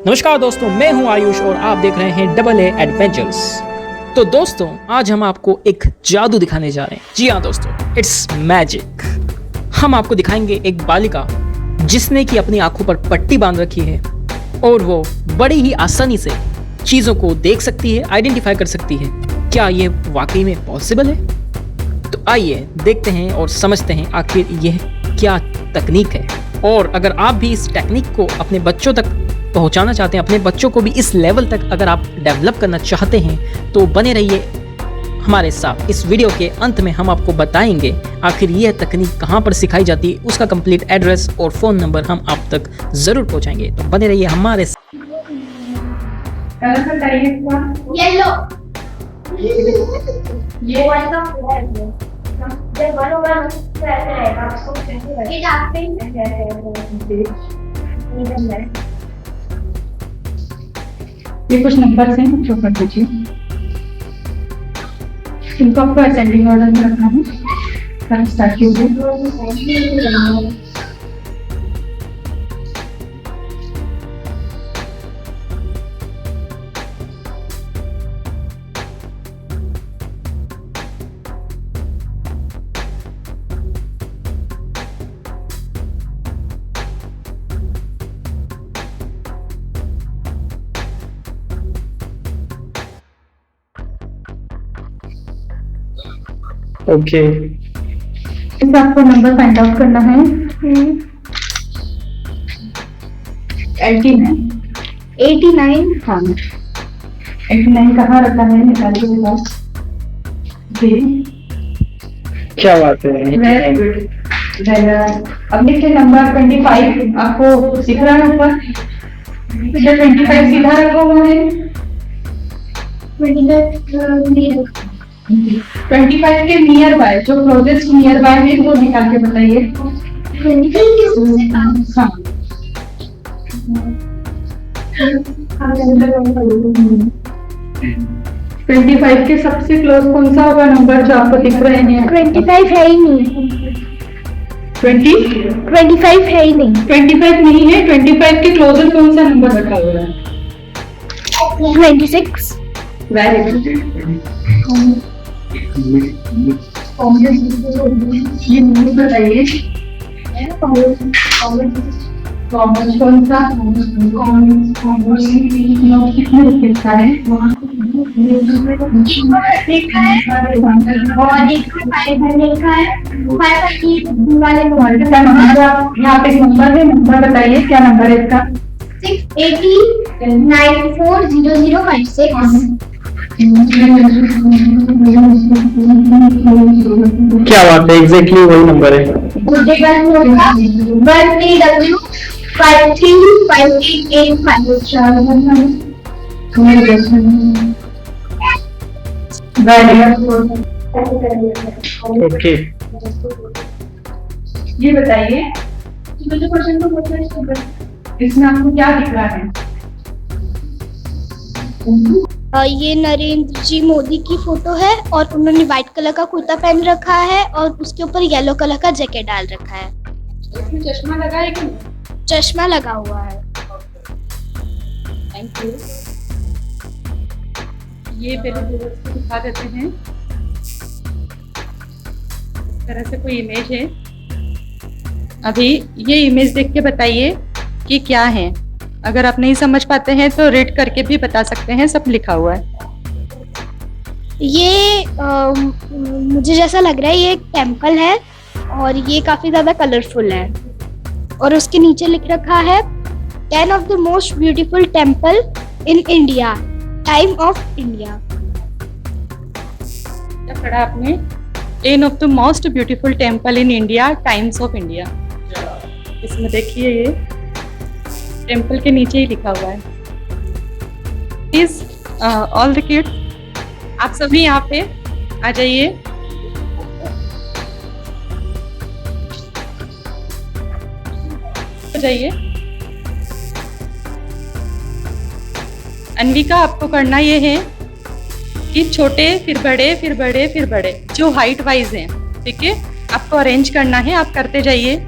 नमस्कार दोस्तों, मैं हूं आयुष और आप देख रहे हैं डबल ए एडवेंचर्स। तो दोस्तों, आज हम आपको एक जादू दिखाने जा रहे हैं। जी हाँ दोस्तों, इट्स मैजिक। हम आपको दिखाएंगे एक बालिका जिसने की अपनी आंखों पर पट्टी बांध रखी है और वो बड़ी ही आसानी से चीज़ों को देख सकती है, आइडेंटिफाई कर सकती है। क्या ये वाकई में पॉसिबल है? तो आइए देखते हैं और समझते हैं आखिर यह क्या तकनीक है। और अगर आप भी इस टेक्निक को अपने बच्चों तक पहुंचाना चाहते हैं, अपने बच्चों को भी इस लेवल तक अगर आप डेवलप करना चाहते हैं, तो बने रहिए हमारे साथ। इस वीडियो के अंत में हम आपको बताएंगे आखिर यह तकनीक कहां पर सिखाई जाती है, उसका कंप्लीट एड्रेस और फ़ोन नंबर हम आप तक ज़रूर पहुंचाएंगे। तो बने रहिए हमारे साथ। कलर बताइए इसका। येलो। ये वाला है जब बड़ा तो ऐसे रहेगा, आपको कैसे रहेगा? ये डार्क पिंक है। ये कुछ नंबर हैं, शो कर दीजिए। इनको आपको असेंडिंग ऑर्डर में रखना है। कल स्टार्ट कीजिए। ओके, इस आपको नंबर फाइंड आउट करना है। 89। 89। हाँ, 89 कहाँ रखा है? निकालिए मेरे पास। जी, क्या बात है। Very good. अब लिखिए नंबर 25। आपको दिख रहा है ऊपर? 25 सीधा रखा हुआ है। 25 के नियर बाय, जो क्लोजेस्ट नियर बाय है वो निकाल के बताइए। 25 के सबसे क्लोज कौन सा होगा नंबर जो आपको दिख रहे हैं? 25 है ही नहीं। 25 है ही नहीं। 25 नहीं है। 25 के क्लोजर कौन सा नंबर रखा हुआ है? 26। Very good. ये नंबर बताइए। कॉमन कौन सा? कितने लिखा है? देखा है और एक 5 लिखा है। 5 वाले नंबर। यहाँ पे नंबर है, नंबर बताइए क्या नंबर है इसका? 680 940056। क्या बात है, एग्जैक्टली वही नंबर है। 13335885। ओके, ये बताइए इसमें आपको क्या दिख रहा है? ये नरेंद्र जी मोदी की फोटो है और उन्होंने व्हाइट कलर का कुर्ता पहन रखा है और उसके ऊपर येलो कलर का जैकेट डाल रखा है। इसमें चश्मा लगा है कि? चश्मा लगा हुआ है। Thank you. ये पहले व्यूअर्स को दिखा देते हैं। इस तरह से कोई इमेज है। अभी ये इमेज देख के बताइए कि क्या है। अगर आप नहीं समझ पाते हैं तो रीड करके भी बता सकते हैं, सब लिखा हुआ है। ये मुझे जैसा लग रहा है ये एक टेम्पल है और ये काफी ज्यादा कलरफुल है और उसके नीचे लिख रखा है 10 of the most beautiful temple in India, time of India. क्या पढ़ा आपने? 10 of the most beautiful temple in India, times of India. इसमें देखिए ये टेम्पल के नीचे ही लिखा हुआ है। प्लीज ऑल द किड्स, आप सभी यहाँ पे आ जाइए। जाइए। अन्विका, आपको करना ये है कि छोटे फिर बड़े फिर बड़े फिर बड़े, जो हाइट वाइज हैं, ठीक है, आपको अरेंज करना है। आप करते जाइए।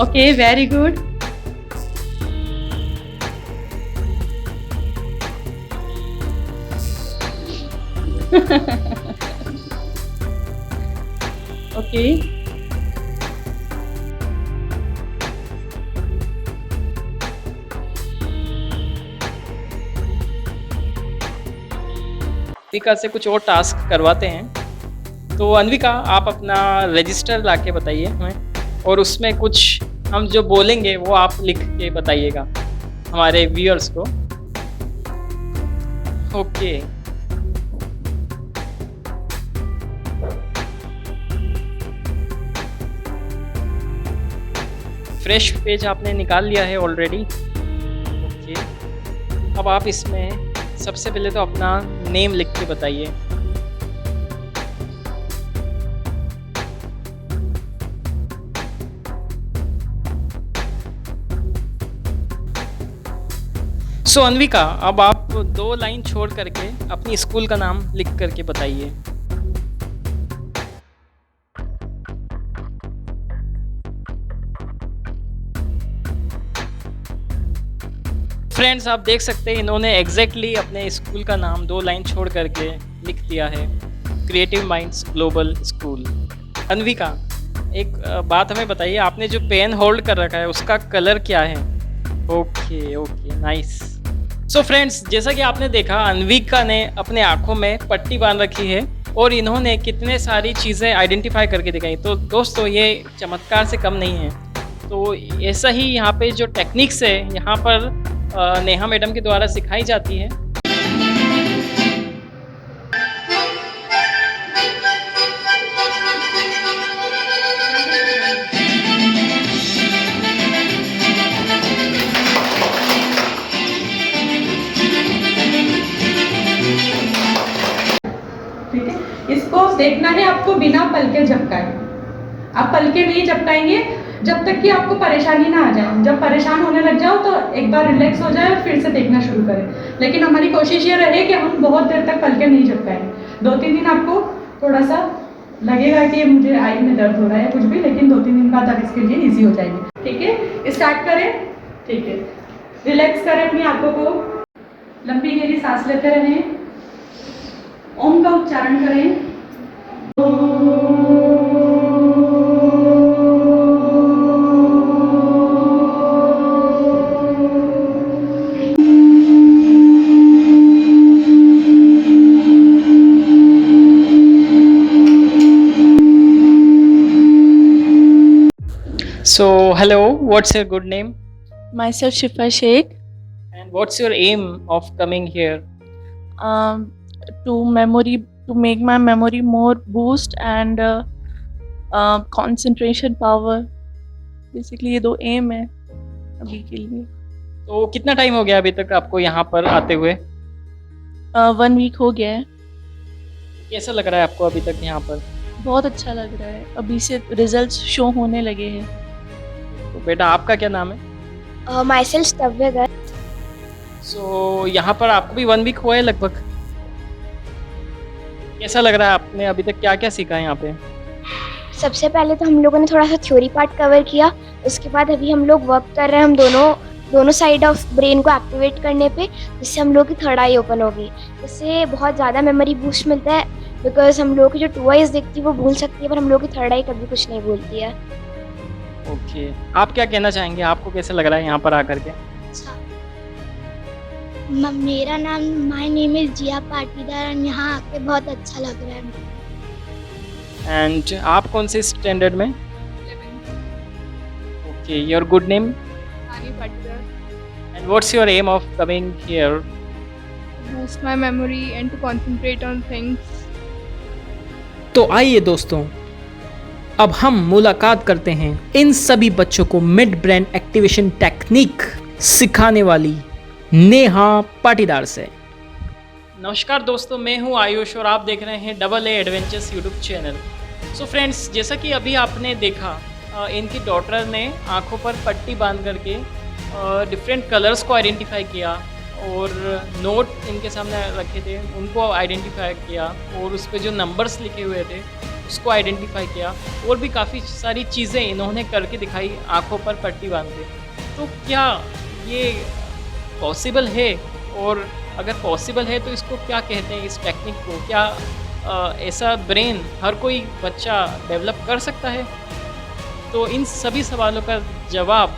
Okay, very good. Okay, Anvika से कुछ और टास्क करवाते हैं। तो अन्विका, आप अपना रजिस्टर ला के बताइए हमें, और उसमें कुछ हम जो बोलेंगे वो आप लिख के बताइएगा हमारे व्यूअर्स को। ओके, फ्रेश पेज आपने निकाल लिया है ऑलरेडी। ओके, अब आप इसमें सबसे पहले तो अपना नेम लिख के बताइए। सो अन्विका, अब आप 2 लाइन छोड़ करके अपनी स्कूल का नाम लिख करके बताइए। फ्रेंड्स, आप देख सकते हैं इन्होंने एग्जैक्टली अपने स्कूल का नाम 2 लाइन छोड़ करके लिख दिया है, creative minds global school. Anvika, एक बात हमें बताइए, आपने जो पेन होल्ड कर रखा है उसका कलर क्या है? Okay okay, nice. So friends, जैसा कि आपने देखा, अन्विका ने अपने आँखों में पट्टी बांध रखी है और इन्होंने कितने सारी चीज़ें आइडेंटिफाई करके दिखाई। तो दोस्तों, ये चमत्कार से कम नहीं है। तो ऐसा ही यहाँ पे जो टेक्निक्स है यहाँ पर नेहा मैडम के द्वारा सिखाई जाती है। ठीक है, इसको देखना है आपको बिना पलके झपकाए। आप पलके नहीं झपकाएंगे जब तक कि आपको परेशानी ना आ जाए। जब परेशान होने लग जाओ तो एक बार रिलैक्स हो जाए और फिर से देखना शुरू करें। लेकिन हमारी कोशिश ये रहे कि हम बहुत देर तक पलके नहीं झपकाएं। 2-3 दिन आपको थोड़ा सा लगेगा कि मुझे आई में दर्द हो रहा है कुछ भी, लेकिन 2-3 दिन बाद आप इसके लिए ईजी हो जाएंगे। ठीक है, स्टार्ट करें। ठीक है, रिलैक्स करें अपनी आंखों को, लंबी गहरी सांस लेते रहें, ओम का उच्चारण करें। So, hello, what's your good name? Myself Shifa Sheikh. And what's your aim of coming here? To make my memory more boost and concentration power. Basically ये 2 aim है अभी के लिए। तो कितना टाइम हो गया अभी तक आपको यहाँ पर आते हुए? 1 वीक हो गया है। कैसा लग रहा है आपको अभी तक यहाँ पर? बहुत अच्छा लग रहा है, अभी से रिजल्ट्स शो होने लगे हैं। तो बेटा, आपका क्या नाम है? माइसेल्फ स्तव्य। सो यहाँ पर आपको भी 1 वीक हुआ है लगभग। कैसा लग रहा है, आपने अभी तक क्या क्या सीखा है यहाँ पे? सबसे पहले तो हम लोगों ने थोड़ा सा थ्योरी पार्ट कवर किया। उसके बाद अभी हम लोग वर्क कर रहे हैं हम दोनों साइड ऑफ ब्रेन को एक्टिवेट करने पे, जिससे हम लोग की थर्ड आई ओपन होगी। इससे बहुत ज़्यादा मेमोरी बूस्ट मिलता है, बिकॉज हम लोग की जो 2 आइज देखती है वो भूल सकती है, पर हम लोग की थर्ड आई कभी कुछ नहीं भूलती है। ओके, आप क्या कहना चाहेंगे? आपको कैसा लग रहा है यहाँ पर आकर के? मेरा नाम माय नेम इज जिया पाटीदार और यहाँ आके बहुत अच्छा लग रहा है। एंड आप कौन से स्टैंडर्ड में? Okay, your good name? And what's your aim of coming here? Boost my memory and to concentrate on things. तो आइए दोस्तों, अब हम मुलाकात करते हैं इन सभी बच्चों को मिड ब्रेन एक्टिवेशन टेक्निक सिखाने वाली नेहा पाटीदार से। नमस्कार दोस्तों, मैं हूं आयुष और आप देख रहे हैं AA adventures YouTube channel. So friends, जैसा कि अभी आपने देखा, इनकी डॉटर ने आंखों पर पट्टी बांध करके डिफरेंट कलर्स को आइडेंटिफाई किया और नोट इनके सामने रखे थे उनको आइडेंटिफाई किया और उस पर जो नंबर्स लिखे हुए थे उसको आइडेंटिफाई किया और भी काफ़ी सारी चीज़ें इन्होंने करके दिखाई आंखों पर पट्टी बांध के। तो क्या ये पॉसिबल है और अगर पॉसिबल है तो इसको क्या कहते हैं, इस टेक्निक को? क्या ऐसा ब्रेन हर कोई बच्चा डेवलप कर सकता है? तो इन सभी सवालों का जवाब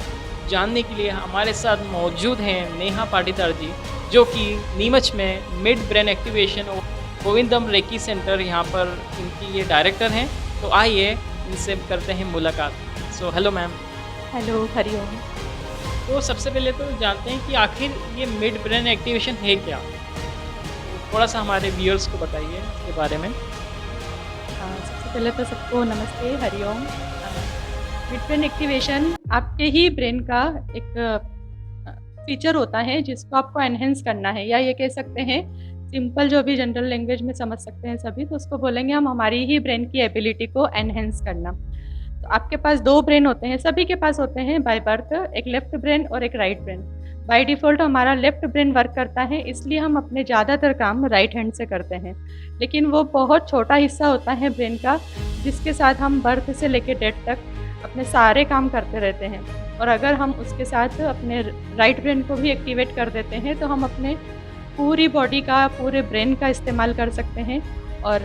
जानने के लिए हमारे साथ मौजूद हैं नेहा पाटीदार जी, जो कि नीमच में मिड ब्रेन एक्टिवेशन और गोविंदम रेकी सेंटर यहाँ पर इनकी ये डायरेक्टर हैं। तो आइए इनसे करते हैं मुलाकात। So hello ma'am. Hello, Hariom. तो सबसे पहले तो जानते हैं कि आखिर ये मिड ब्रेन एक्टिवेशन है क्या? थोड़ा सा हमारे व्यूअर्स को बताइए इसके बारे में। सबसे पहले तो सबको नमस्ते, हरिओम। मिड ब्रेन एक्टिवेशन आपके ही ब्रेन का एक फीचर होता है जिसको आपको एनहेंस करना है, या ये कह सकते हैं सिंपल, जो भी जनरल लैंग्वेज में समझ सकते हैं सभी, तो उसको बोलेंगे हम हमारी ही ब्रेन की एबिलिटी को एनहेंस करना। तो आपके पास 2 ब्रेन होते हैं, सभी के पास होते हैं बाय बर्थ, एक लेफ्ट ब्रेन और एक राइट ब्रेन। बाय डिफ़ॉल्ट हमारा लेफ्ट ब्रेन वर्क करता है, इसलिए हम अपने ज़्यादातर काम राइट हैंड से करते हैं। लेकिन वो बहुत छोटा हिस्सा होता है ब्रेन का जिसके साथ हम बर्थ से लेकर डेथ तक अपने सारे काम करते रहते हैं। और अगर हम उसके साथ अपने राइट ब्रेन को भी एक्टिवेट कर देते हैं तो हम अपने पूरी बॉडी का, पूरे ब्रेन का इस्तेमाल कर सकते हैं। और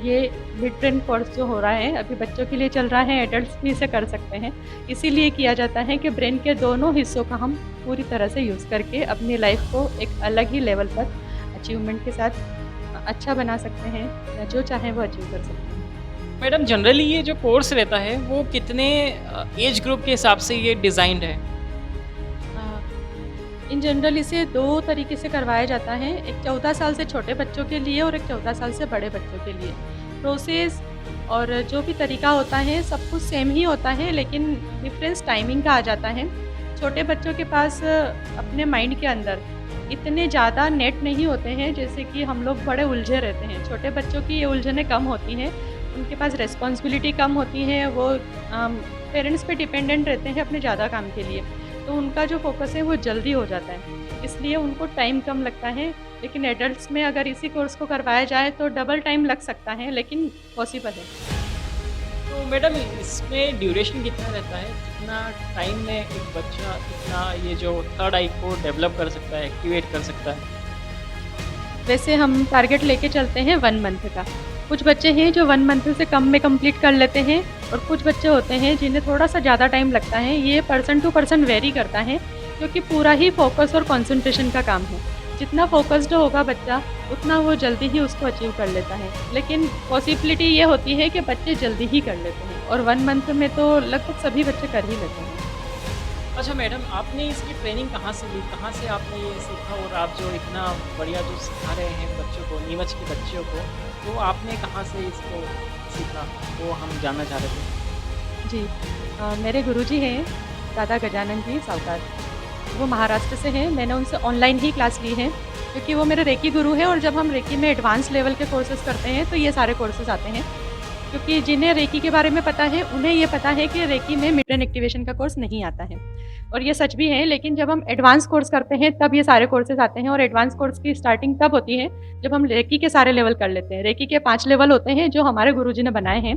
ये मिड ब्रेन कोर्स जो हो रहा है अभी बच्चों के लिए चल रहा है, एडल्ट्स भी इसे कर सकते हैं। इसीलिए किया जाता है कि ब्रेन के दोनों हिस्सों का हम पूरी तरह से यूज़ करके अपनी लाइफ को एक अलग ही लेवल पर अचीवमेंट के साथ अच्छा बना सकते हैं, या जो चाहें वो अचीव कर सकते हैं। मैडम जनरली ये जो कोर्स रहता है वो कितने एज ग्रुप के हिसाब से ये डिज़ाइंड है? इन जनरल इसे 2 तरीके से करवाया जाता है, एक 14 साल से छोटे बच्चों के लिए और एक 14 साल से बड़े बच्चों के लिए। प्रोसेस और जो भी तरीका होता है सब कुछ सेम ही होता है, लेकिन डिफरेंस टाइमिंग का आ जाता है। छोटे बच्चों के पास अपने माइंड के अंदर इतने ज़्यादा नेट नहीं होते हैं जैसे कि हम लोग बड़े उलझे रहते हैं। छोटे बच्चों की ये उलझनें कम होती हैं, उनके पास रिस्पॉन्सिबिलिटी कम होती है, वो पेरेंट्स पे डिपेंडेंट रहते हैं अपने ज़्यादा काम के लिए, तो उनका जो फोकस है वो जल्दी हो जाता है, इसलिए उनको टाइम कम लगता है। लेकिन एडल्ट्स में अगर इसी कोर्स को करवाया जाए तो डबल टाइम लग सकता है, लेकिन पॉसिबल है। तो मैडम इसमें ड्यूरेशन कितना रहता है? कितना टाइम में एक बच्चा इतना ये जो थर्ड आई को डेवलप कर सकता है, एक्टिवेट कर सकता है? वैसे हम टारगेट लेके चलते हैं 1 मंथ का। कुछ बच्चे हैं जो 1 मंथ से कम में कंप्लीट कर लेते हैं, और कुछ बच्चे होते हैं जिन्हें थोड़ा सा ज़्यादा टाइम लगता है। ये पर्सन टू पर्सन वेरी करता है, क्योंकि पूरा ही फोकस और कंसंट्रेशन का काम है। जितना फोकस्ड होगा बच्चा उतना वो जल्दी ही उसको अचीव कर लेता है। लेकिन पॉसिबिलिटी ये होती है कि बच्चे जल्दी ही कर लेते हैं, और 1 मंथ में तो लगभग सभी बच्चे कर ही लेते हैं। अच्छा मैडम, आपने इसकी ट्रेनिंग कहाँ से ली? कहाँ से आपने ये सीखा? और आप जो इतना बढ़िया जो सिखा रहे हैं बच्चों को, नीमच के बच्चों को, तो आपने कहाँ से इसको सीखा? वो हम जानना चाह रहे थे। जी, मेरे गुरुजी हैं दादा गजानन जी सावकार, वो महाराष्ट्र से हैं। मैंने उनसे ऑनलाइन ही क्लास ली है, क्योंकि वो मेरे रेकी गुरु हैं, और जब हम रेकी में एडवांस लेवल के कोर्सेज़ करते हैं तो ये सारे कोर्सेज़ आते हैं। क्योंकि जिन्हें रेकी के बारे में पता है उन्हें ये पता है कि रेकी में मिड ब्रेन एक्टिवेशन का कोर्स नहीं आता है, और ये सच भी है। लेकिन जब हम एडवांस कोर्स करते हैं तब ये सारे कोर्सेज आते हैं, और एडवांस कोर्स की स्टार्टिंग तब होती है जब हम रेकी के सारे लेवल कर लेते हैं। रेकी के 5 लेवल होते हैं जो हमारे गुरुजी ने बनाए हैं,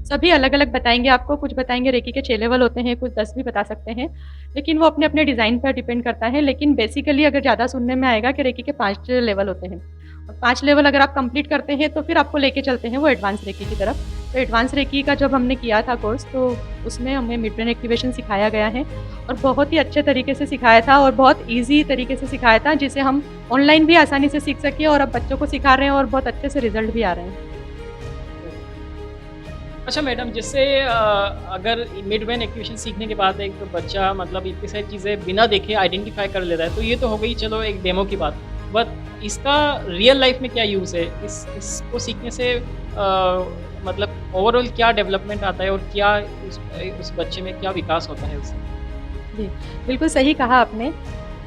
सभी अलग अलग बताएंगे आपको। कुछ बताएंगे रेकी के 6 लेवल होते हैं, कुछ 10 भी बता सकते हैं, लेकिन वो अपने अपने डिज़ाइन पर डिपेंड करता है। लेकिन बेसिकली अगर ज़्यादा सुनने में आएगा कि रेकी के 5 लेवल होते हैं, और 5 लेवल अगर आप कंप्लीट करते हैं तो फिर आपको लेके चलते हैं वो एडवांस रेकी की तरफ। तो एडवांस रेकी का जब हमने किया था कोर्स, तो उसमें हमें मिड ब्रेन एक्टिवेशन सिखाया गया है, और बहुत ही अच्छे तरीके से सिखाया था, और बहुत ईजी तरीके से सिखाया था, जिसे हम ऑनलाइन भी आसानी से सीख सके, और अब बच्चों को सिखा रहे हैं और बहुत अच्छे से रिजल्ट भी आ रहे हैं। अच्छा मैडम, जैसे अगर मिड ब्रेन एक्टिवेशन सीखने के बाद एक बच्चा मतलब इतनी सारी चीज़ें बिना देखे आइडेंटिफाई कर लेता है, तो ये तो हो गई चलो एक डेमो की बात, बट इसका रियल लाइफ में क्या यूज़ है? इसको सीखने से मतलब ओवरऑल क्या डेवलपमेंट आता है, और क्या उस बच्चे में क्या विकास होता है उससे? जी, बिल्कुल सही कहा आपने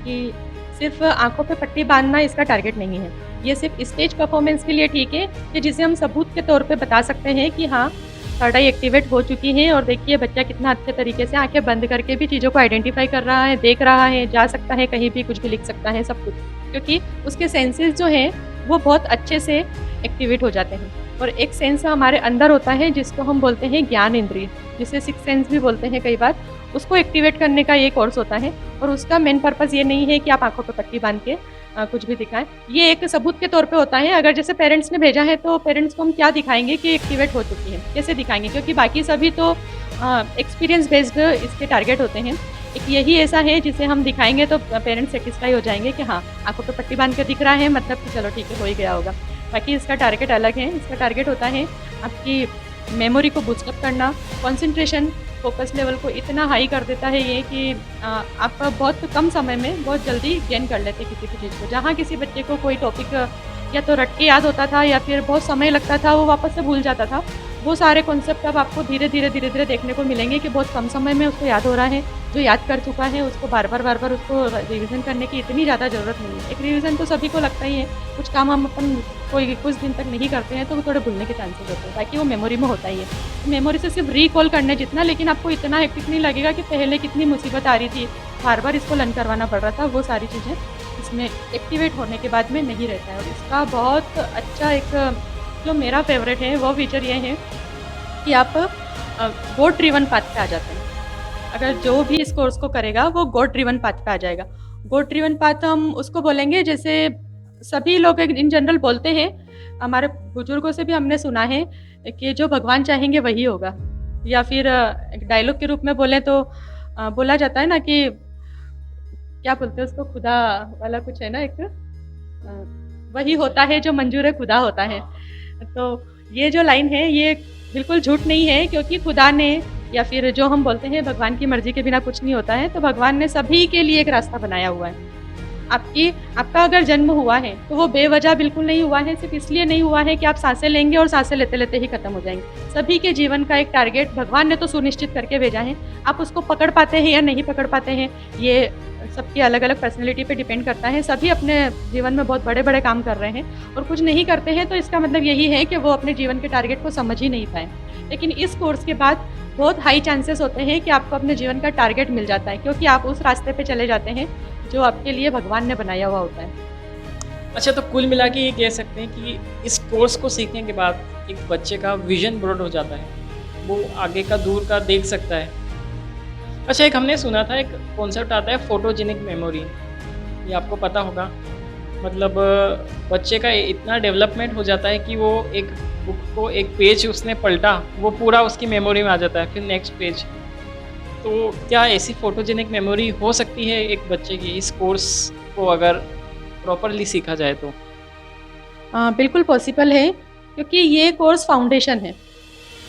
कि सिर्फ आँखों पे पट्टी बाँधना इसका टारगेट नहीं है। ये सिर्फ स्टेज परफॉर्मेंस के लिए ठीक है, कि जिसे हम सबूत के तौर पे बता सकते हैं कि हाँ, थर्ड आई एक्टिवेट हो चुकी है, और देखिए बच्चा कितना अच्छे तरीके से आँखें बंद करके भी चीज़ों को आइडेंटिफाई कर रहा है, देख रहा है, जा सकता है कहीं भी, कुछ भी लिख सकता है, सब कुछ। क्योंकि उसके सेंसेस जो हैं वो बहुत अच्छे से एक्टिवेट हो जाते हैं। और एक सेंस हमारे अंदर होता है जिसको हम बोलते हैं ज्ञान इंद्रिय, जिसे 6th सेंस भी बोलते हैं कई बार, उसको एक्टिवेट करने का ये कोर्स होता है। और उसका मेन पर्पज़ ये नहीं है कि आप आँखों पे पट्टी बाँध के कुछ भी दिखाएँ। ये एक सबूत के तौर पे होता है, अगर जैसे पेरेंट्स ने भेजा है तो पेरेंट्स को हम क्या दिखाएँगे कि एक्टिवेट हो चुकी है, कैसे दिखाएँगे? क्योंकि बाकी सभी तो एक्सपीरियंस बेस्ड इसके टारगेट होते हैं। एक यही ऐसा है जिसे हम दिखाएँगे तो पेरेंट्स सैटिस्फाई हो जाएँगे कि हाँ, आँखों पे पट्टी बाँध के दिख रहा है, मतलब कि चलो ठीक है, हो ही गया होगा। बाकी इसका टारगेट अलग है। इसका टारगेट होता है आपकी मेमोरी को बूस्ट अप करना, कंसंट्रेशन, फोकस लेवल को इतना हाई कर देता है ये कि आप बहुत कम समय में बहुत जल्दी गेन कर लेते हैं किसी भी चीज़ को। जहाँ किसी बच्चे को कोई टॉपिक या तो रट के याद होता था या फिर बहुत समय लगता था, वो वापस से भूल जाता था। वो सारे कॉन्सेप्ट अब आपको धीरे-धीरे देखने को मिलेंगे कि बहुत कम समय में उसको याद हो रहा है। जो याद कर चुका है उसको बार-बार उसको रिवीज़न करने की इतनी ज़्यादा ज़रूरत नहीं है। एक रिवीज़न तो सभी को लगता ही है, कुछ काम हम अपन कोई कुछ दिन तक नहीं करते हैं तो वो थोड़े भूलने के चांसेस होते हैं, बाकी वो मेमोरी में होता ही है। मेमोरी से सिर्फ रिकॉल करने जितना, लेकिन आपको इतना हेक्टिक नहीं लगेगा कि पहले कितनी मुसीबत आ रही थी, बार-बार इसको लर्न करवाना पड़ रहा था, वो सारी चीज़ें इसमें एक्टिवेट होने के बाद में नहीं रहता है। और इसका बहुत अच्छा एक जो मेरा फ़ेवरेट है वो फीचर ये है कि आप गोल ड्रिवन पाथ पे आ जाते हैं। अगर जो भी इस कोर्स को करेगा वो गोल ड्रिवन पाथ पे आ जाएगा। गोल ड्रिवन पाथ हम उसको बोलेंगे, जैसे सभी लोग इन जनरल बोलते हैं, हमारे बुजुर्गों से भी हमने सुना है कि जो भगवान चाहेंगे वही होगा। या फिर एक डायलॉग के रूप में बोलें तो बोला जाता है ना कि क्या बोलते हैं उसको, खुदा वाला कुछ है ना एक, वही होता है जो मंजूर है खुदा होता है। तो ये जो लाइन है ये बिल्कुल झूठ नहीं है, क्योंकि खुदा ने या फिर जो हम बोलते हैं भगवान की मर्ज़ी के बिना कुछ नहीं होता है, तो भगवान ने सभी के लिए एक रास्ता बनाया हुआ है। आपका अगर जन्म हुआ है तो वो बेवजह बिल्कुल नहीं हुआ है, सिर्फ इसलिए नहीं हुआ है कि आप सांसें लेंगे और सांसें लेते-लेते ही खत्म हो जाएँगे। सभी के जीवन का एक टारगेट भगवान ने तो सुनिश्चित करके भेजा है। आप उसको पकड़ पाते हैं या नहीं पकड़ पाते हैं, ये सबकी अलग-अलग पर्सनैलिटी पे डिपेंड करता है। सभी अपने जीवन में बहुत बड़े-बड़े काम कर रहे हैं और कुछ नहीं करते हैं, तो इसका मतलब यही है कि वो अपने जीवन के टारगेट को समझ ही नहीं पाए। लेकिन इस कोर्स के बाद बहुत हाई चांसेस होते हैं कि आपको अपने जीवन का टारगेट मिल जाता है, क्योंकि आप उस रास्ते पे चले जाते हैं जो आपके लिए भगवान ने बनाया हुआ होता है। अच्छा, तो कुल मिला के ये कह सकते हैं कि इस कोर्स को सीखने के बाद एक बच्चे का विजन ब्रॉड हो जाता है, वो आगे का दूर का देख सकता है। अच्छा, एक हमने सुना था, एक कॉन्सेप्ट आता है फोटोजेनिक मेमोरी, ये आपको पता होगा। मतलब बच्चे का इतना डेवलपमेंट हो जाता है कि वो एक बुक को, एक पेज उसने पलटा, वो पूरा उसकी मेमोरी में आ जाता है, फिर नेक्स्ट पेज। तो क्या ऐसी फोटोजेनिक मेमोरी हो सकती है एक बच्चे की इस कोर्स को अगर प्रॉपरली सीखा जाए तो? बिल्कुल पॉसिबल है, क्योंकि ये कोर्स फाउंडेशन है।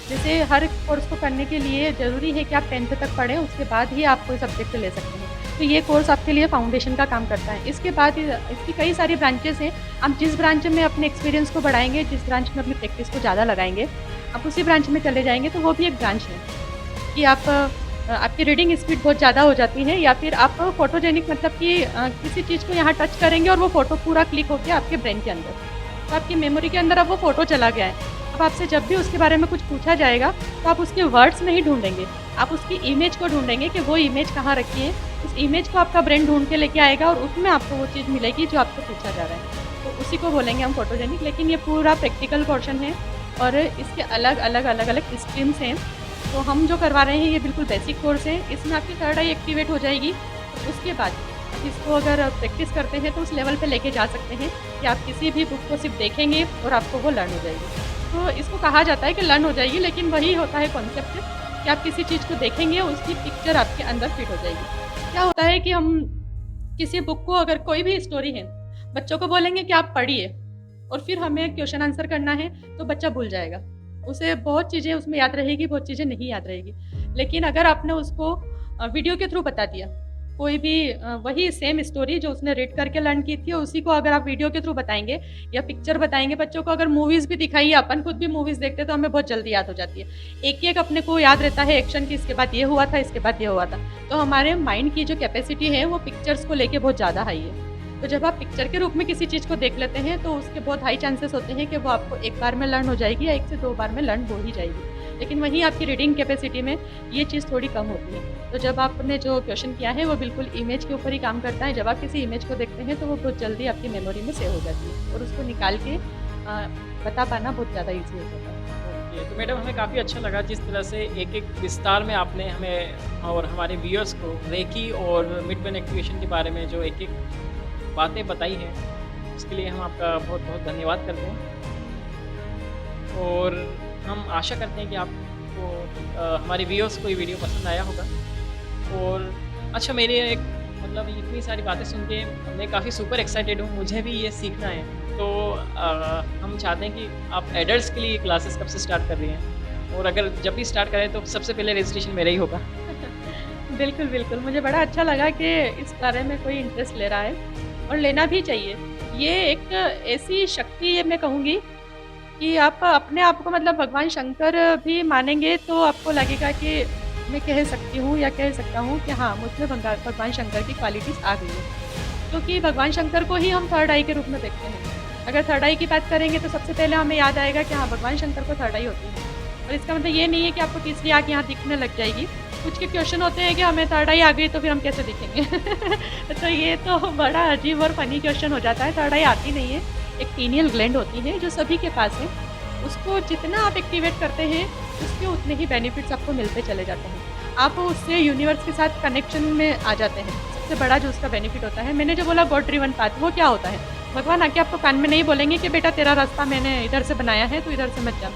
जैसे हर कोर्स को करने के लिए ज़रूरी है कि आप 10th तक पढ़ें, उसके बाद ही आप कोई सब्जेक्ट ले सकते हैं। तो ये कोर्स आपके लिए फाउंडेशन का काम करता है। इसके बाद इसकी कई सारी ब्रांचेस हैं। आप जिस ब्रांच में अपने एक्सपीरियंस को बढ़ाएँगे, जिस ब्रांच में अपनी प्रैक्टिस को ज़्यादा लगाएँगे, आप उसी ब्रांच में चले जाएँगे, तो वो भी एक ब्रांच है कि आपकी रीडिंग स्पीड बहुत ज़्यादा हो जाती है, या फिर आप फोटोजेनिक मतलब कि किसी चीज़ को यहाँ टच करेंगे और वो फ़ोटो पूरा क्लिक होकर आपके ब्रेन के अंदर, तो आपकी मेमोरी के अंदर अब वो फ़ोटो चला गया है। अब आपसे जब भी उसके बारे में कुछ पूछा जाएगा तो आप उसके वर्ड्स नहीं ढूंढेंगे, आप उसकी इमेज को ढूंढेंगे कि वो इमेज कहाँ रखी है। उस इमेज को आपका ब्रेन ढूंढ के लेके आएगा और उसमें आपको वो चीज़ मिलेगी जो आपको पूछा जा रहा है, तो उसी को बोलेंगे हम फोटोजेनिक। लेकिन ये पूरा प्रैक्टिकल पोर्शन है और इसके अलग-अलग स्ट्रीम्स हैं। तो हम जो करवा रहे हैं ये बिल्कुल बेसिक कोर्स है। इसमें आपकी थर्ड आई एक्टिवेट हो जाएगी। उसके बाद इसको अगर प्रैक्टिस करते हैं तो उस लेवल पे लेके जा सकते हैं कि आप किसी भी बुक को सिर्फ देखेंगे और आपको वो लर्न हो जाएगी। तो इसको कहा जाता है कि लर्न हो जाएगी, लेकिन वही होता है कॉन्सेप्ट कि आप किसी चीज़ को देखेंगे, उसकी पिक्चर आपके अंदर फिट हो जाएगी। क्या होता है कि हम किसी बुक को, अगर कोई भी स्टोरी है, बच्चों को बोलेंगे कि आप पढ़िए और फिर हमें क्वेश्चन आंसर करना है, तो बच्चा भूल जाएगा। उसे बहुत चीज़ें उसमें याद रहेगी, बहुत चीज़ें नहीं याद रहेगी। लेकिन अगर आपने उसको वीडियो के थ्रू बता दिया, कोई भी वही सेम स्टोरी जो उसने रीड करके लर्न की थी, उसी को अगर आप वीडियो के थ्रू बताएंगे या पिक्चर बताएंगे बच्चों को, अगर मूवीज़ भी दिखाइए, अपन खुद भी मूवीज़ देखते तो हमें बहुत जल्दी याद हो जाती है। एक अपने को याद रहता है एक्शन की, इसके बाद ये हुआ था, इसके बाद ये हुआ था। तो हमारे माइंड की जो कैपेसिटी है वो पिक्चर्स को लेके बहुत ज़्यादा हाई है। तो जब आप पिक्चर के रूप में किसी चीज़ को देख लेते हैं तो उसके बहुत हाई चांसेस होते हैं कि वो आपको एक बार में लर्न हो जाएगी या 1 से 2 बार में लर्न हो ही जाएगी। लेकिन वहीं आपकी रीडिंग कैपेसिटी में ये चीज़ थोड़ी कम होती है। तो जब आपने जो क्वेश्चन किया है वो बिल्कुल इमेज के ऊपर ही काम करता है। जब आप किसी इमेज को देखते हैं तो वो बहुत जल्दी आपकी मेमोरी में सेव हो जाती है और उसको निकाल के बता पाना बहुत ज़्यादा ईजी हो जाता है। ये तो मैडम हमें काफ़ी अच्छा लगा जिस तरह से एक-एक विस्तार में आपने हमें और हमारे व्यूअर्स को रेकी और मिड ब्रेन एक्टिवेशन के बारे में जो एक-एक बातें बताई हैं, उसके लिए हम आपका बहुत-बहुत धन्यवाद करते हैं। और हम आशा करते हैं कि आपको हमारे व्यूअर्स को ये वीडियो पसंद आया होगा। और अच्छा मेरे एक मतलब इतनी सारी बातें सुन के मैं काफ़ी सुपर एक्साइटेड हूँ, मुझे भी ये सीखना है। तो हम चाहते हैं कि आप एडल्ट्स के लिए क्लासेस कब से स्टार्ट कर रही हैं? और अगर जब भी स्टार्ट करें तो सबसे पहले रजिस्ट्रेशन मेरा ही होगा। बिल्कुल, बिल्कुल। मुझे बड़ा अच्छा लगा कि इस बारे में कोई इंटरेस्ट ले रहा है और लेना भी चाहिए। ये एक ऐसी शक्ति है मैं कहूँगी कि आप अपने आप को मतलब भगवान शंकर भी मानेंगे तो आपको लगेगा कि मैं कह सकती हूँ या कह सकता हूँ कि हाँ, मुझमें भगवान शंकर की क्वालिटीज़ आ गई है। क्योंकि भगवान शंकर को ही हम थर्ड आई के रूप में देखते हैं। अगर थर्ड आई की बात करेंगे तो सबसे पहले हमें याद आएगा कि हाँ, भगवान शंकर को थर्ड आई होती है। और इसका मतलब ये नहीं है कि आपको तीसरी आँख यहाँ दिखने लग जाएगी। कुछ के क्वेश्चन होते हैं कि हमें थर्ड आई आ गई तो फिर हम कैसे दिखेंगे। तो ये तो बड़ा अजीब और फ़नी क्वेश्चन हो जाता है। थर्ड आई आती नहीं है, एक पीनियल ग्लैंड होती है जो सभी के पास है। उसको जितना आप एक्टिवेट करते हैं उसके उतने ही बेनिफिट्स आपको मिलते चले जाते हैं। आप उससे यूनिवर्स के साथ कनेक्शन में आ जाते हैं। सबसे बड़ा जो उसका बेनिफिट होता है, मैंने जो बोला गॉड ड्रिवन पाथ, वो क्या होता है? भगवान आके आपको कान में नहीं बोलेंगे कि बेटा तेरा रास्ता मैंने इधर से बनाया है तो इधर से मत जा,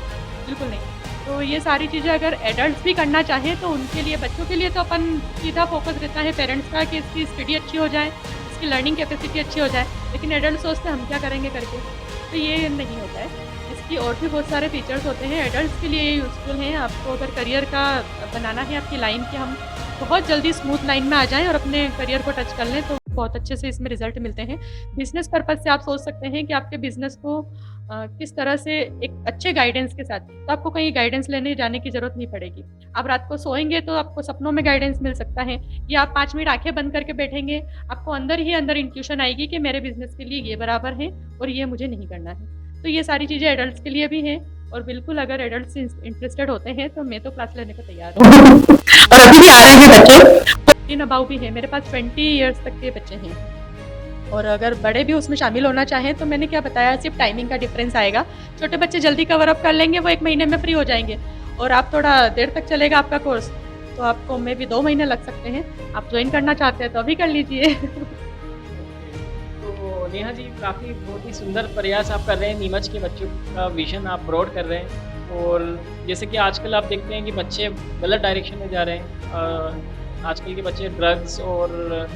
बिल्कुल नहीं। तो ये सारी चीज़ें अगर एडल्ट्स भी करना चाहें तो उनके लिए, बच्चों के लिए तो अपन सीधा फोकस रहता है पेरेंट्स का कि इसकी स्टडी अच्छी हो जाए, इसकी लर्निंग कैपेसिटी अच्छी हो जाए। लेकिन एडल्ट सोचते हैं हम क्या करेंगे करके, तो ये नहीं होता है। इसकी और भी बहुत सारे फीचर्स होते हैं, एडल्ट्स के लिए ये यूज़फुल हैं। आपको अगर करियर का बनाना है आपकी लाइन कि हम बहुत जल्दी स्मूथ लाइन में आ जाएं और अपने करियर को टच कर लें तो बहुत अच्छे से इसमें रिजल्ट मिलते हैं। बिज़नेस पर्पज़ से आप सोच सकते हैं कि आपके बिज़नेस को किस तरह से एक अच्छे गाइडेंस के साथ, तो आपको कहीं गाइडेंस लेने जाने की ज़रूरत नहीं पड़ेगी। आप रात को सोएंगे तो आपको सपनों में गाइडेंस मिल सकता है, या आप 5 मिनट आँखें बंद करके बैठेंगे, आपको अंदर ही अंदर इंट्यूशन आएगी कि मेरे बिज़नेस के लिए ये बराबर है और ये मुझे नहीं करना है। तो ये सारी चीज़ें एडल्ट्स के लिए भी हैं और बिल्कुल अगर एडल्ट्स इंटरेस्टेड होते हैं तो मैं तो क्लास लेने को तैयार हूँ। और अभी भी आ रहे हैं बच्चे। इन अबाउ भी है, मेरे पास 20 ईयर्स तक के बच्चे हैं और अगर बड़े भी उसमें शामिल होना चाहें तो मैंने क्या बताया, सिर्फ टाइमिंग का डिफरेंस आएगा। छोटे बच्चे जल्दी कवर अप कर लेंगे, वो 1 महीने में फ्री हो जाएंगे और आप थोड़ा देर तक चलेगा आपका कोर्स तो आपको में भी 2 महीने लग सकते हैं। आप ज्वाइन करना चाहते हैं तो अभी कर लीजिए। तो नेहा जी काफ़ी बहुत ही सुंदर प्रयास आप कर रहे हैं, नीमच के बच्चों का विजन आप ब्रॉड कर रहे हैं। और जैसे कि आजकल आप देखते हैं कि बच्चे गलत डायरेक्शन में जा रहे हैं, आजकल के बच्चे ड्रग्स और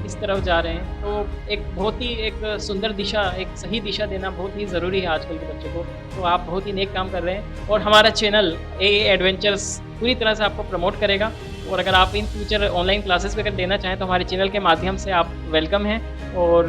इस तरफ जा रहे हैं। तो एक बहुत ही एक सुंदर दिशा, एक सही दिशा देना बहुत ही ज़रूरी है आजकल के बच्चों को। तो आप बहुत ही नेक काम कर रहे हैं और हमारा चैनल ए एडवेंचर्स पूरी तरह से आपको प्रमोट करेगा। और अगर आप इन फ्यूचर ऑनलाइन क्लासेस वगैरह देना चाहें तो हमारे चैनल के माध्यम से आप वेलकम हैं और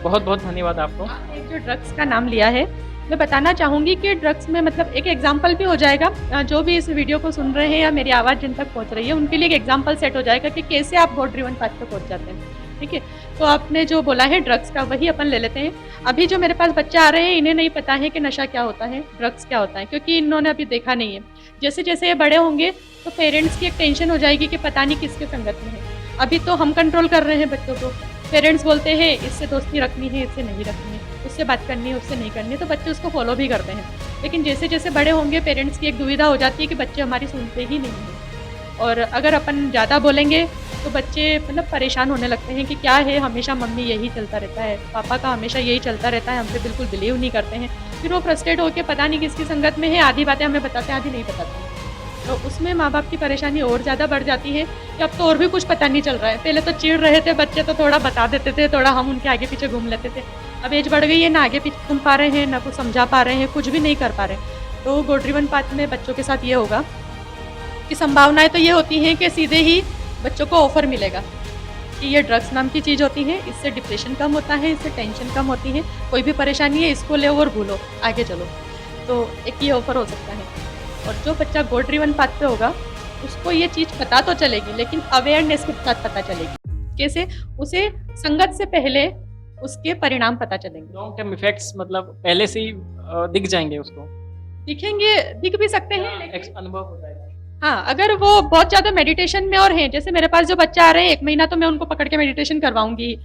बहुत बहुत धन्यवाद आपको। एक जो ड्रग्स का नाम लिया है, मैं बताना चाहूँगी कि ड्रग्स में मतलब एक एग्जांपल भी हो जाएगा, जो भी इस वीडियो को सुन रहे हैं या मेरी आवाज़ जिन तक पहुँच रही है उनके लिए एक एग्जांपल सेट हो जाएगा कि कैसे आप गॉड ड्रिवन पाथ पे पहुँच जाते हैं। ठीक है, तो आपने जो बोला है ड्रग्स का, वही अपन ले लेते हैं। अभी जो मेरे पास बच्चे आ रहे हैं इन्हें नहीं पता है कि नशा क्या होता है, ड्रग्स क्या होता है, क्योंकि इन्होंने अभी देखा नहीं है। जैसे जैसे ये बड़े होंगे तो पेरेंट्स की एक टेंशन हो जाएगी कि पता नहीं किसके संगत में है। अभी तो हम कंट्रोल कर रहे हैं बच्चों को, पेरेंट्स बोलते हैं इससे दोस्ती रखनी है, इससे नहीं रखनी है, उससे बात करनी है, उससे नहीं करनी है, तो बच्चे उसको फॉलो भी करते हैं। लेकिन जैसे जैसे बड़े होंगे पेरेंट्स की एक दुविधा हो जाती है कि बच्चे हमारी सुनते ही नहीं हैं। और अगर अपन ज़्यादा बोलेंगे तो बच्चे मतलब परेशान होने लगते हैं कि क्या है, हमेशा मम्मी यही चलता रहता है, पापा का हमेशा यही चलता रहता है, हम पे बिल्कुल बिलीव नहीं करते हैं। फिर वो फ्रस्ट्रेट होकर पता नहीं किसकी संगत में है, आधी बातें हमें बताते हैं, आधी नहीं बताते हैं। तो उसमें माँ बाप की परेशानी और ज़्यादा बढ़ जाती है कि अब तो और भी कुछ पता नहीं चल रहा है। पहले तो चिढ़ रहे थे बच्चे तो थोड़ा बता देते थे, थोड़ा हम उनके आगे पीछे घूम लेते थे। अब एज बढ़ गई है, ना आगे पीछे घूम पा रहे हैं, ना कुछ समझा पा रहे हैं, कुछ भी नहीं कर पा रहे। तो गॉड ड्रिवन पाथ में बच्चों के साथ ये होगा कि संभावनाएं तो ये होती हैं कि सीधे ही बच्चों को ऑफर मिलेगा कि ये ड्रग्स नाम की चीज़ होती है, इससे डिप्रेशन कम होता है, इससे टेंशन कम होती है, कोई भी परेशानी है इसको ले और भूलो, आगे चलो। तो एक ये ऑफर हो सकता है। और जो बच्चा गॉड ड्रिवन पाथ पे होगा उसको ये चीज़ पता तो चलेगी, लेकिन अवेयरनेस के साथ पता चलेगी। कैसे? उसे संगत से पहले उसके परिणाम पता चलेंगे। लॉन्ग टर्म इफेक्ट्स मतलब पहले से ही दिख जाएंगे उसको, दिखेंगे, दिख भी सकते हैं, लेकिन अनुभव हो जाएगा। हाँ, अगर वो बहुत ज़्यादा मेडिटेशन में और हैं, जैसे मेरे पास जो बच्चे आ रहे हैं 1 महीना तो मैं उनको पकड़ के मेडिटेशन करवाऊंगी,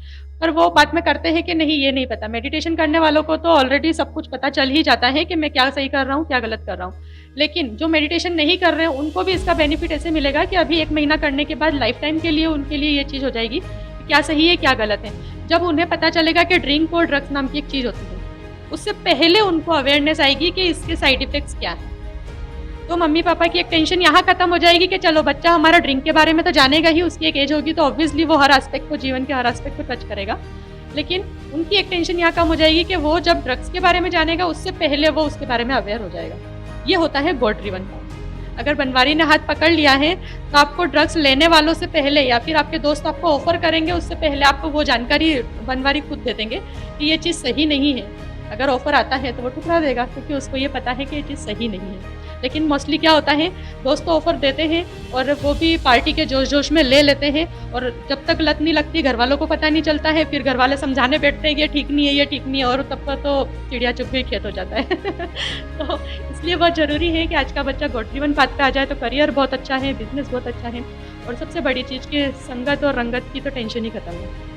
पर वो बाद में करते हैं कि नहीं, ये नहीं पता। मेडिटेशन करने वालों को तो ऑलरेडी सब कुछ पता चल ही जाता है कि मैं क्या सही कर रहा हूँ, क्या गलत कर रहा हूँ। लेकिन जो मेडिटेशन नहीं कर रहे हैं उनको भी इसका बेनिफिट ऐसे मिलेगा कि अभी 1 महीना करने के बाद लाइफ टाइम के लिए उनके लिए ये चीज़ हो जाएगी कि क्या सही है क्या गलत है। जब उन्हें पता चलेगा कि ड्रिंक और ड्रग्स नाम की एक चीज़ होती है, उससे पहले उनको अवेयरनेस आएगी कि इसके साइड इफेक्ट्स क्या हैं। तो मम्मी पापा की एक टेंशन यहाँ खत्म हो जाएगी कि चलो बच्चा हमारा ड्रिंक के बारे में तो जानेगा ही, उसकी एक एज होगी तो ऑब्वियसली वो हर एस्पेक्ट को, जीवन के हर एस्पेक्ट को टच करेगा। लेकिन उनकी एक टेंशन यहाँ कम हो जाएगी कि वो जब ड्रग्स के बारे में जानेगा उससे पहले वो उसके बारे में अवेयर हो जाएगा। ये होता है गॉड ड्रिवन काम। अगर बनवारी ने हाथ पकड़ लिया है तो आपको ड्रग्स लेने वालों से पहले या फिर आपके दोस्त आपको ऑफर करेंगे उससे पहले आपको वो जानकारी बनवारी खुद दे देंगे कि ये चीज़ सही नहीं है। अगर ऑफर आता है तो वो ठुकरा देगा क्योंकि उसको ये पता है कि ये चीज़ सही नहीं है। लेकिन मोस्टली क्या होता है, दोस्त तो ऑफर देते हैं और वो भी पार्टी के जोश जोश में ले लेते हैं, और जब तक लत नहीं लगती घर वालों को पता नहीं चलता है, फिर घर वाले समझाने बैठते हैं ये ठीक नहीं है, ये ठीक नहीं है, और तब तक तो चिड़िया चुप गई खेत हो जाता है। तो इसलिए बहुत ज़रूरी है कि आज का बच्चा गॉड ड्रिवन पाथ पे आ जाए तो करियर बहुत अच्छा है, बिजनेस बहुत अच्छा है, और सबसे बड़ी चीज़ कि संगत और रंगत की तो टेंशन ही खत्म है।